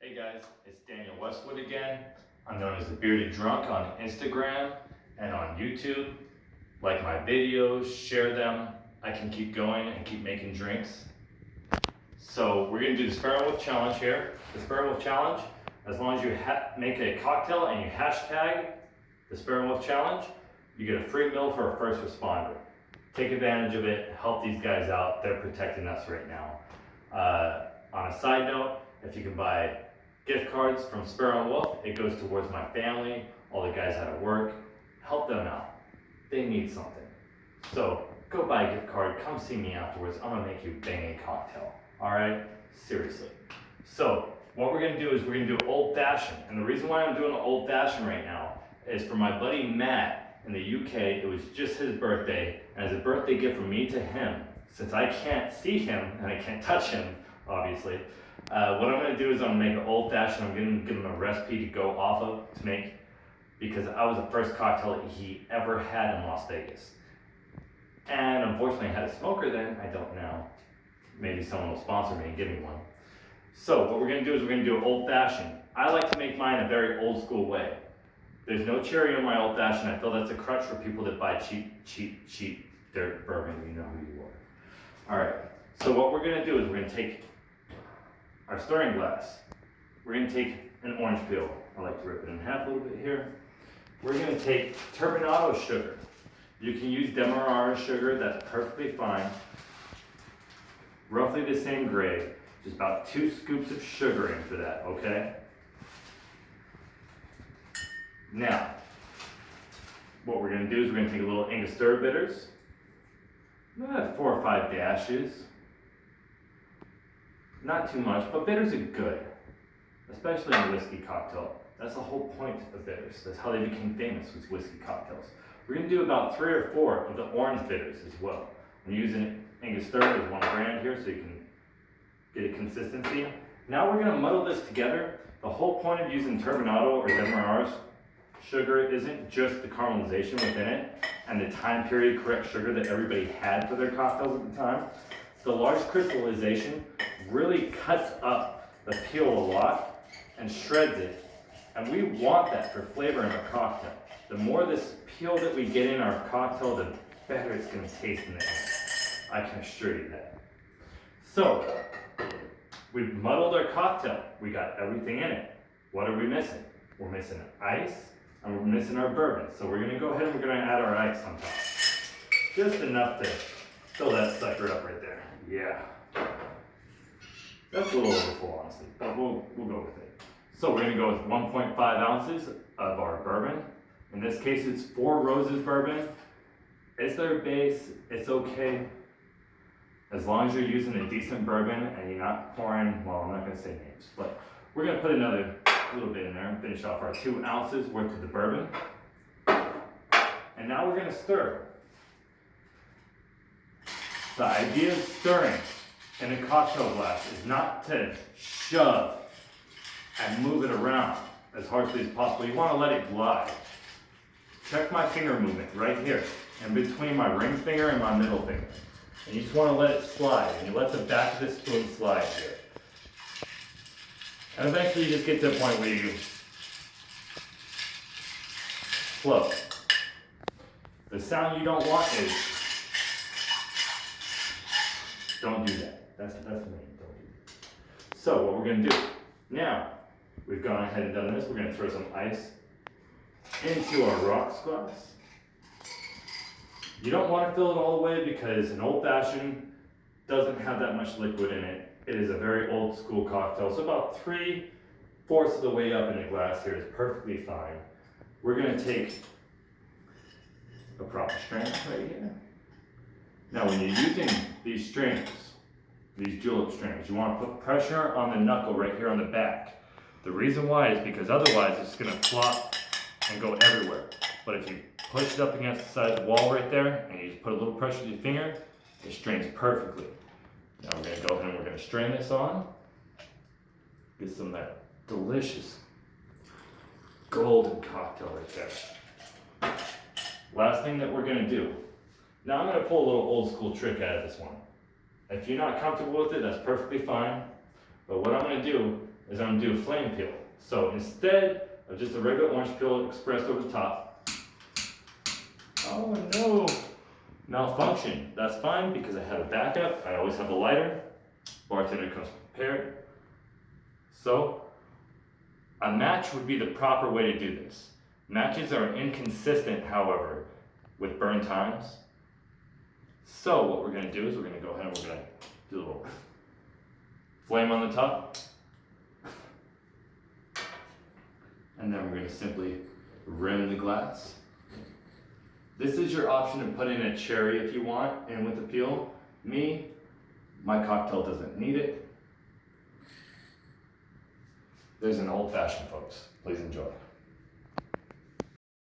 Hey guys, it's Daniel Westwood again. I'm known as the Bearded Drunk on Instagram and on YouTube. Like my videos, share them. I can keep going and keep making drinks. So we're gonna do the Sparrow and Wolf challenge here. The Sparrow and Wolf challenge, as long as you make a cocktail and you hashtag the Sparrow and Wolf challenge, you get a free meal for a first responder. Take advantage of it, help these guys out. They're protecting us right now. On a side note, if you can buy gift cards from Sparrow and Wolf, it goes towards my family, all the guys out at work. Help them out. They need something. So go buy a gift card, come see me afterwards. I'm gonna make you bang a cocktail. All right? Seriously. So what we're gonna do is we're gonna do old fashioned. And the reason why I'm doing an old fashioned right now is for my buddy Matt in the UK. It was just his birthday, and as a birthday gift from me to him, since I can't see him and I can't touch him, obviously, what I'm going to do is I'm going to make an old fashioned. I'm going to give him a recipe to go off of to make, because I was the first cocktail he ever had in Las Vegas. And unfortunately I had a smoker then, I don't know. Maybe someone will sponsor me and give me one. So what we're going to do is we're going to do an old fashioned. I like to make mine a very old school way. There's no cherry in my old fashioned. I feel that's a crutch for people that buy cheap dirt bourbon. You know who you are. All right, so what we're going to do is we're going to take our stirring glass. We're going to take an orange peel. I like to rip it in half a little bit here. We're going to take turbinado sugar. You can use demerara sugar, that's perfectly fine. Roughly the same grade, just about 2 scoops of sugar into that, okay? Now, what we're going to do is we're going to take a little angostura bitters, 4 or 5 dashes. Not too much, but bitters are good, especially in a whiskey cocktail. That's the whole point of bitters. That's how they became famous, with whiskey cocktails. We're going to do about 3 or 4 of the orange bitters as well. I'm using angostura as 1 brand here so you can get a consistency. Now we're going to muddle this together. The whole point of using turbinado or demerara sugar isn't just the caramelization within it and the time period correct sugar that everybody had for their cocktails at the time. The large crystallization really cuts up the peel a lot and shreds it. And we want that for flavor in our cocktail. The more this peel that we get in our cocktail, the better it's going to taste in the end. I can assure you that. So, we've muddled our cocktail. We got everything in it. What are we missing? We're missing ice and we're missing our bourbon. So we're going to go ahead and we're going to add our ice on top. Just enough to fill that sucker up right there. Yeah. That's a little overfull, honestly, but we'll go with it. So we're going to go with 1.5 ounces of our bourbon. In this case, it's 4 Roses bourbon. It's their base. It's okay. As long as you're using a decent bourbon and you're not pouring, well, I'm not going to say names, but we're going to put another little bit in there and finish off our 2 ounces worth of the bourbon. And now we're going to stir. The idea of stirring in a cocktail glass is not to shove and move it around as harshly as possible. You want to let it glide. Check my finger movement right here, in between my ring finger and my middle finger. And you just want to let it slide, and you let the back of the spoon slide here. And eventually you just get to a point where you float. The sound you don't want is, don't do that. That's me, don't do that. So what we're going to do, now we've gone ahead and done this, we're going to throw some ice into our rocks glass. You don't want to fill it all the way because an old fashioned doesn't have that much liquid in it. It is a very old school cocktail, so about 3/4 of the way up in the glass here is perfectly fine. We're going to take a proper strain right here. Now when you're using these strings, these julep strings, you want to put pressure on the knuckle right here on the back. The reason why is because otherwise it's going to flop and go everywhere. But if you push it up against the side of the wall right there and you just put a little pressure with your finger, it strains perfectly. Now we're going to go ahead and we're going to strain this on. Get some of that delicious golden cocktail right there. Last thing that we're going to do. Now I'm going to pull a little old school trick out of this one. If you're not comfortable with it, that's perfectly fine. But what I'm going to do is I'm gonna do a flame peel. So instead of just a regular orange peel expressed over the top, oh no, malfunction. That's fine because I have a backup. I always have a lighter. Bartender comes prepared. So a match would be the proper way to do this. Matches are inconsistent, however, with burn times. So what we're gonna do is we're gonna go ahead and we're gonna do a little flame on the top. And then we're gonna simply rim the glass. This is your option to put in a cherry if you want, and with the peel. My cocktail doesn't need it. There's an old fashioned, folks. Please enjoy.